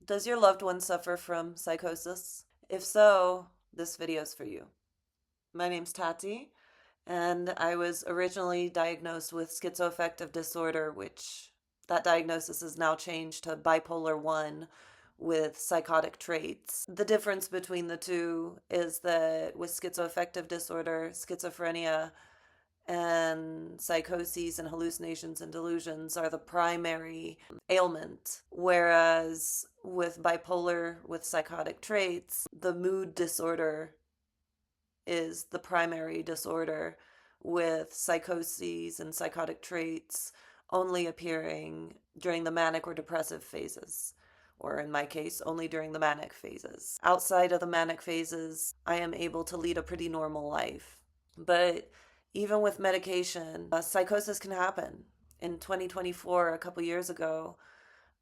Does your loved one suffer from psychosis? If so, this video's for you. My name's Tati, and I was originally diagnosed with schizoaffective disorder, which that diagnosis is now changed to bipolar 1 with psychotic traits. The difference between the two is that with schizoaffective disorder, schizophrenia, and psychoses and hallucinations and delusions are the primary ailment, whereas with bipolar with psychotic traits, the mood disorder is the primary disorder, with psychoses and psychotic traits only appearing during the manic or depressive phases, or in my case, only during the manic phases. Outside of the manic phases, I am able to lead a pretty normal life. But even with medication, psychosis can happen. In 2024, a couple years ago,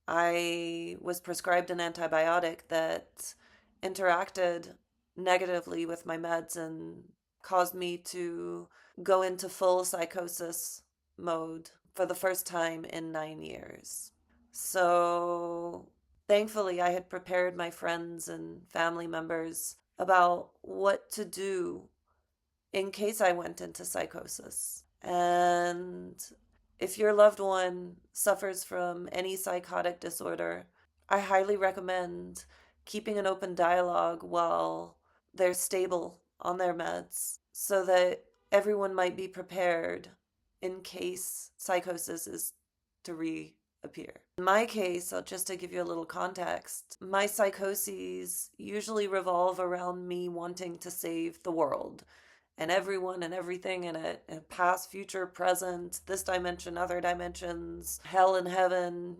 I was prescribed an antibiotic that interacted negatively with my meds and caused me to go into full psychosis mode for the first time in 9 years. So thankfully, I had prepared my friends and family members about what to do in case I went into psychosis. And if your loved one suffers from any psychotic disorder, I highly recommend keeping an open dialogue while they're stable on their meds so that everyone might be prepared in case psychosis is to reappear. In my case, just to give you a little context, my psychoses usually revolve around me wanting to save the world and everyone and everything in it, and past, future, present, this dimension, other dimensions, hell and heaven.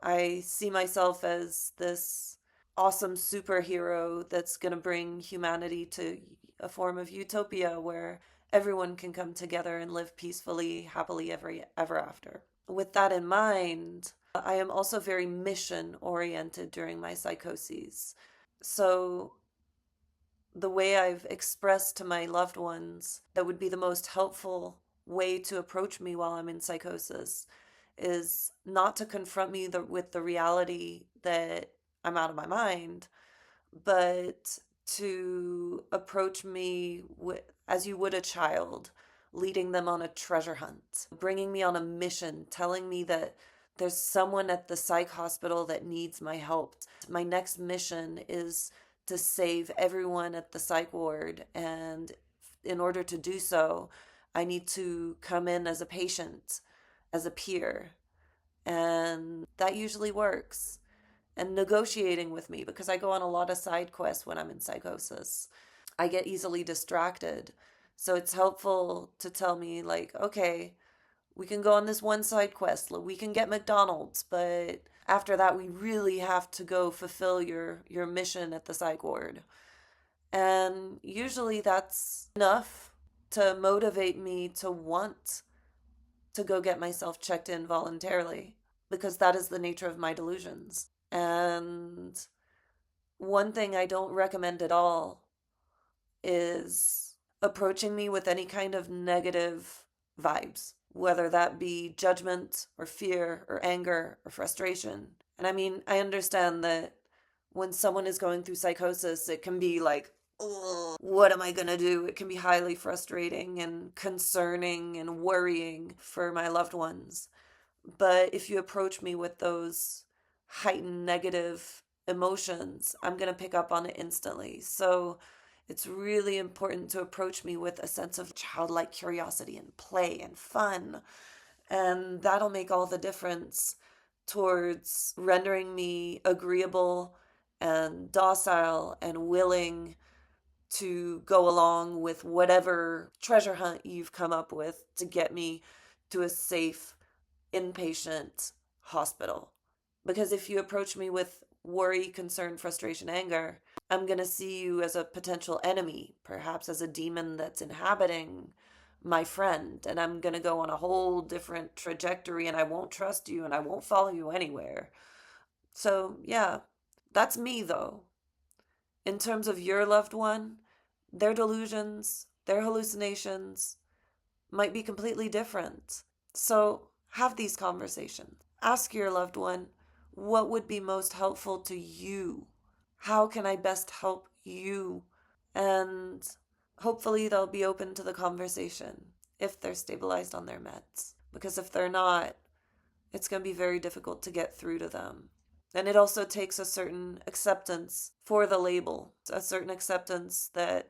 I see myself as this awesome superhero that's going to bring humanity to a form of utopia where everyone can come together and live peacefully, happily ever after. With that in mind, I am also very mission oriented during my psychoses. So the way I've expressed to my loved ones that would be the most helpful way to approach me while I'm in psychosis is not to confront me with the reality that I'm out of my mind, but to approach me as you would a child, leading them on a treasure hunt, bringing me on a mission, telling me that there's someone at the psych hospital that needs my help. My next mission is to save everyone at the psych ward. And in order to do so, I need to come in as a patient, as a peer. And that usually works. And negotiating with me, because I go on a lot of side quests when I'm in psychosis. I get easily distracted. So it's helpful to tell me, like, okay, we can go on this one side quest. We can get McDonald's, but after that, we really have to go fulfill your mission at the psych ward. And usually that's enough to motivate me to want to go get myself checked in voluntarily, because that is the nature of my delusions. And one thing I don't recommend at all is approaching me with any kind of negative vibes, whether that be judgment or fear or anger or frustration. And I mean, I understand that when someone is going through psychosis, it can be like, oh, what am I going to do? It can be highly frustrating and concerning and worrying for my loved ones. But if you approach me with those heightened negative emotions, I'm going to pick up on it instantly. So it's really important to approach me with a sense of childlike curiosity and play and fun. And that'll make all the difference towards rendering me agreeable and docile and willing to go along with whatever treasure hunt you've come up with to get me to a safe inpatient hospital. Because if you approach me with worry, concern, frustration, anger, I'm going to see you as a potential enemy, perhaps as a demon that's inhabiting my friend, and I'm going to go on a whole different trajectory, and I won't trust you, and I won't follow you anywhere. So, yeah, that's me, though. In terms of your loved one, their delusions, their hallucinations might be completely different. So, have these conversations. Ask your loved one, what would be most helpful to you? How can I best help you? And hopefully they'll be open to the conversation if they're stabilized on their meds. Because if they're not, it's going to be very difficult to get through to them. And it also takes a certain acceptance for the label, a certain acceptance that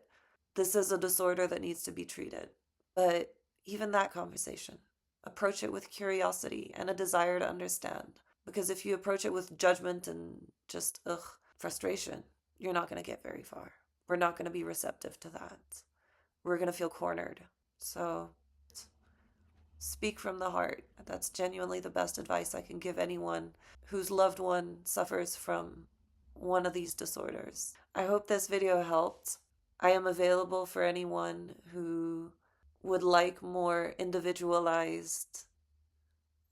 this is a disorder that needs to be treated. But even that conversation, approach it with curiosity and a desire to understand. Because if you approach it with judgment and just, frustration, you're not going to get very far. We're not going to be receptive to that. We're going to feel cornered. So speak from the heart. That's genuinely the best advice I can give anyone whose loved one suffers from one of these disorders. I hope this video helped. I am available for anyone who would like more individualized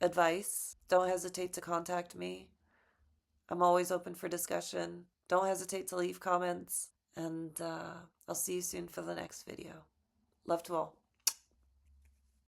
advice. Don't hesitate to contact me. I'm always open for discussion. Don't hesitate to leave comments. And I'll see you soon for the next video. Love to all.